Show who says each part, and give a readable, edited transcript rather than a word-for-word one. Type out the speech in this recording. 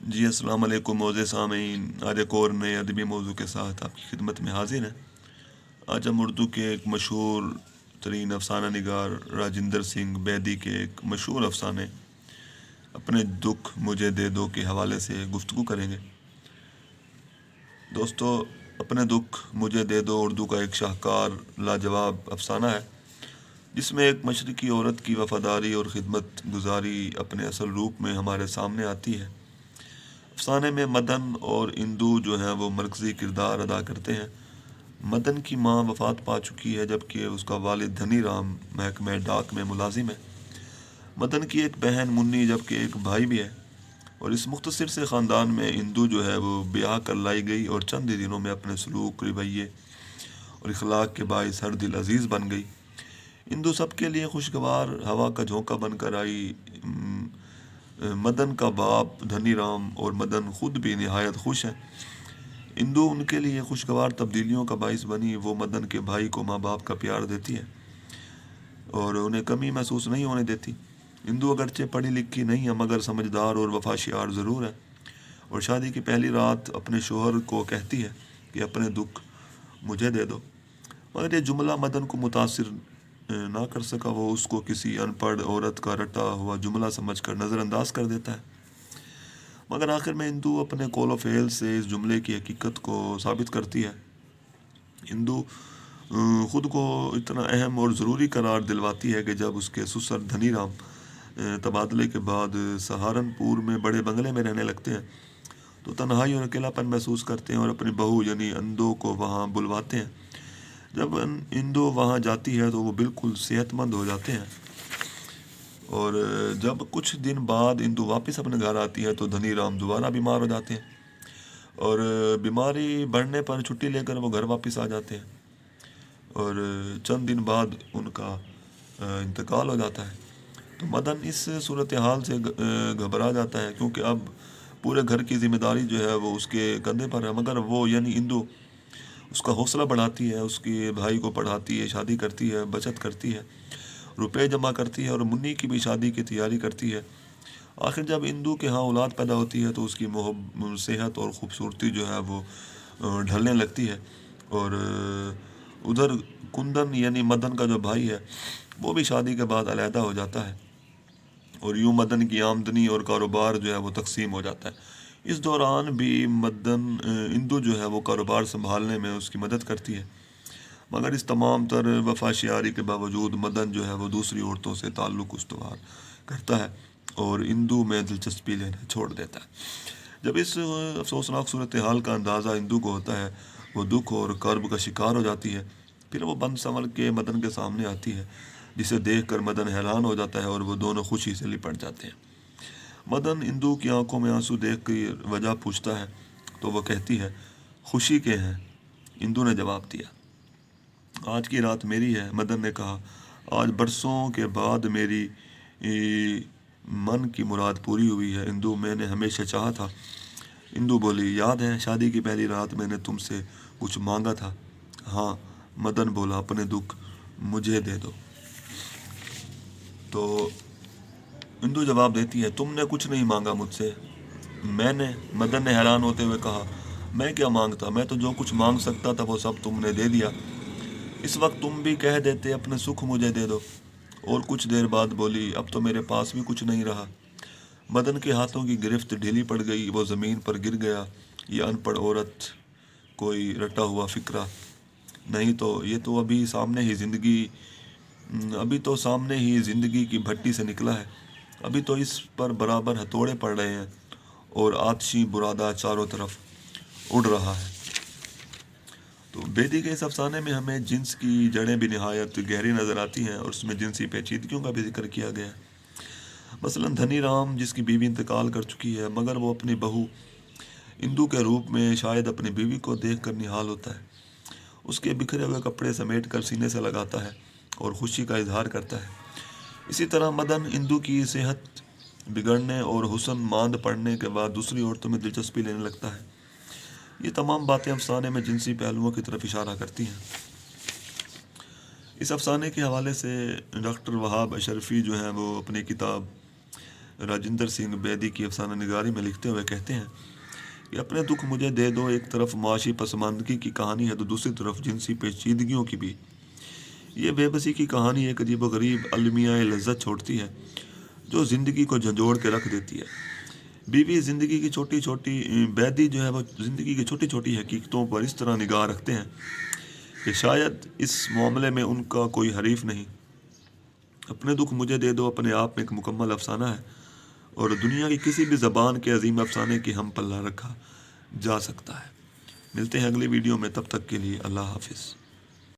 Speaker 1: جی السلام علیکم موزے سامعین، آج ایک اور نئے ادبی موضوع کے ساتھ آپ کی خدمت میں حاضر ہیں۔ آج ہم اردو کے ایک مشہور ترین افسانہ نگار راجندر سنگھ بیدی کے ایک مشہور افسانے اپنے دکھ مجھے دے دو کے حوالے سے گفتگو کریں گے۔ دوستو، اپنے دکھ مجھے دے دو اردو کا ایک شاہکار لاجواب افسانہ ہے، جس میں ایک مشرقی عورت کی وفاداری اور خدمت گزاری اپنے اصل روپ میں ہمارے سامنے آتی ہے۔ افسانے میں مدن اور اندو جو ہیں وہ مرکزی کردار ادا کرتے ہیں۔ مدن کی ماں وفات پا چکی ہے، جبکہ اس کا والد دھنی رام محکمہ ڈاک میں ملازم ہے۔ مدن کی ایک بہن منی جبکہ ایک بھائی بھی ہے، اور اس مختصر سے خاندان میں اندو جو ہے وہ بیاہ کر لائی گئی اور چند ہی دنوں میں اپنے سلوک، رویے اور اخلاق کے باعث ہر دل عزیز بن گئی۔ اندو سب کے لیے خوشگوار ہوا کا جھونکا بن کر آئی۔ مدن کا باپ دھنی رام اور مدن خود بھی نہایت خوش ہیں۔ اندو ان کے لیے خوشگوار تبدیلیوں کا باعث بنی۔ وہ مدن کے بھائی کو ماں باپ کا پیار دیتی ہے اور انہیں کمی محسوس نہیں ہونے دیتی۔ اندو اگرچہ پڑھی لکھی نہیں ہے، مگر سمجھدار اور وفاشیار ضرور ہے، اور شادی کی پہلی رات اپنے شوہر کو کہتی ہے کہ اپنے دکھ مجھے دے دو، مگر یہ جملہ مدن کو متاثر نہ کر سکا۔ وہ اس کو کسی ان پڑھ عورت کا رٹا ہوا جملہ سمجھ کر نظر انداز کر دیتا ہے، مگر آخر میں اندو اپنے قول و فعل سے اس جملے کی حقیقت کو ثابت کرتی ہے۔ اندو خود کو اتنا اہم اور ضروری قرار دلواتی ہے کہ جب اس کے سسر دھنی رام تبادلے کے بعد سہارنپور میں بڑے بنگلے میں رہنے لگتے ہیں تو تنہائی اور اکیلا پن محسوس کرتے ہیں، اور اپنی بہو یعنی اندو کو وہاں بلواتے ہیں۔ جب اندو وہاں جاتی ہے تو وہ بالکل صحت مند ہو جاتے ہیں، اور جب کچھ دن بعد اندو واپس اپنے گھر آتی ہے تو دھنی رام دوبارہ بیمار ہو جاتے ہیں، اور بیماری بڑھنے پر چھٹی لے کر وہ گھر واپس آ جاتے ہیں، اور چند دن بعد ان کا انتقال ہو جاتا ہے۔ تو مدن اس صورتحال سے گھبرا جاتا ہے، کیونکہ اب پورے گھر کی ذمہ داری جو ہے وہ اس کے کندھے پر ہے، مگر وہ یعنی اندو اس کا حوصلہ بڑھاتی ہے، اس کے بھائی کو پڑھاتی ہے، شادی کرتی ہے، بچت کرتی ہے، روپے جمع کرتی ہے، اور منی کی بھی شادی کی تیاری کرتی ہے۔ آخر جب اندو کے ہاں اولاد پیدا ہوتی ہے تو اس کی صحت اور خوبصورتی جو ہے وہ ڈھلنے لگتی ہے، اور ادھر کندن یعنی مدن کا جو بھائی ہے وہ بھی شادی کے بعد علیحدہ ہو جاتا ہے، اور یوں مدن کی آمدنی اور کاروبار جو ہے وہ تقسیم ہو جاتا ہے۔ اس دوران بھی اندو جو ہے وہ کاروبار سنبھالنے میں اس کی مدد کرتی ہے، مگر اس تمام تر وفاشیاری کے باوجود مدن جو ہے وہ دوسری عورتوں سے تعلق استوار کرتا ہے اور اندو میں دلچسپی لینا چھوڑ دیتا ہے۔ جب اس افسوسناک صورتحال کا اندازہ اندو کو ہوتا ہے، وہ دکھ اور کرب کا شکار ہو جاتی ہے۔ پھر وہ بن سنور کے مدن کے سامنے آتی ہے، جسے دیکھ کر مدن حیران ہو جاتا ہے اور وہ دونوں خوشی سے لپٹ جاتے ہیں۔ مدن اندو کی آنکھوں میں آنسو دیکھ کر وجہ پوچھتا ہے تو وہ کہتی ہے، خوشی کے ہیں؟ اندو نے جواب دیا، آج کی رات میری ہے۔ مدن نے کہا، آج برسوں کے بعد میری من کی مراد پوری ہوئی ہے اندو، میں نے ہمیشہ چاہا تھا۔ اندو بولی، یاد ہے شادی کی پہلی رات میں نے تم سے کچھ مانگا تھا؟ ہاں، مدن بولا، اپنے دکھ مجھے دے دو۔ تو اندو جواب دیتی ہے، تم نے کچھ نہیں مانگا مجھ سے۔ مدن نے حیران ہوتے ہوئے کہا، میں کیا مانگتا؟ میں تو جو کچھ مانگ سکتا تھا وہ سب تم نے دے دیا۔ اس وقت تم بھی کہہ دیتے اپنے سکھ مجھے دے دو۔ اور کچھ دیر بعد بولی، اب تو میرے پاس بھی کچھ نہیں رہا۔ مدن کے ہاتھوں کی گرفت ڈھیلی پڑ گئی، وہ زمین پر گر گیا۔ یہ ان پڑھ عورت کوئی رٹا ہوا فقرہ نہیں تو یہ تو ابھی تو سامنے ہی زندگی کی بھٹی سے نکلا ہے، ابھی تو اس پر برابر ہتھوڑے پڑ رہے ہیں اور آتشی برادہ چاروں طرف اڑ رہا ہے۔ تو بیدی کے اس افسانے میں ہمیں جنس کی جڑیں بھی نہایت گہری نظر آتی ہیں، اور اس میں جنسی پیچیدگیوں کا بھی ذکر کیا گیا ہے۔ مثلاً دھنی رام جس کی بیوی انتقال کر چکی ہے، مگر وہ اپنی بہو اندو کے روپ میں شاید اپنی بیوی کو دیکھ کر نہال ہوتا ہے، اس کے بکھرے ہوئے کپڑے سمیٹ کر سینے سے لگاتا ہے اور خوشی کا اظہار کرتا ہے۔ اسی طرح مدن اندو کی صحت بگڑنے اور حسن ماند پڑنے کے بعد دوسری عورتوں میں دلچسپی لینے لگتا ہے۔ یہ تمام باتیں افسانے میں جنسی پہلوؤں کی طرف اشارہ کرتی ہیں۔ اس افسانے کے حوالے سے ڈاکٹر وہاب اشرفی جو ہیں وہ اپنی کتاب راجندر سنگھ بیدی کی افسانہ نگاری میں لکھتے ہوئے کہتے ہیں کہ اپنے دکھ مجھے دے دو، ایک طرف معاشی پسماندگی کی کہانی ہے تو دوسری طرف جنسی پیچیدگیوں کی بھی۔ یہ بے بسی کی کہانی ایک عجیب و غریب المیہ لذت چھوڑتی ہے جو زندگی کو جھنجھوڑ کے رکھ دیتی ہے۔ بیوی زندگی کی چھوٹی چھوٹی بیدی جو ہے وہ زندگی کی چھوٹی چھوٹی حقیقتوں پر اس طرح نگاہ رکھتے ہیں کہ شاید اس معاملے میں ان کا کوئی حریف نہیں۔ اپنے دکھ مجھے دے دو اپنے آپ میں ایک مکمل افسانہ ہے اور دنیا کی کسی بھی زبان کے عظیم افسانے کی ہم پلہ رکھا جا سکتا ہے۔ ملتے ہیں اگلی ویڈیو میں، تب تک کے لیے اللہ حافظ۔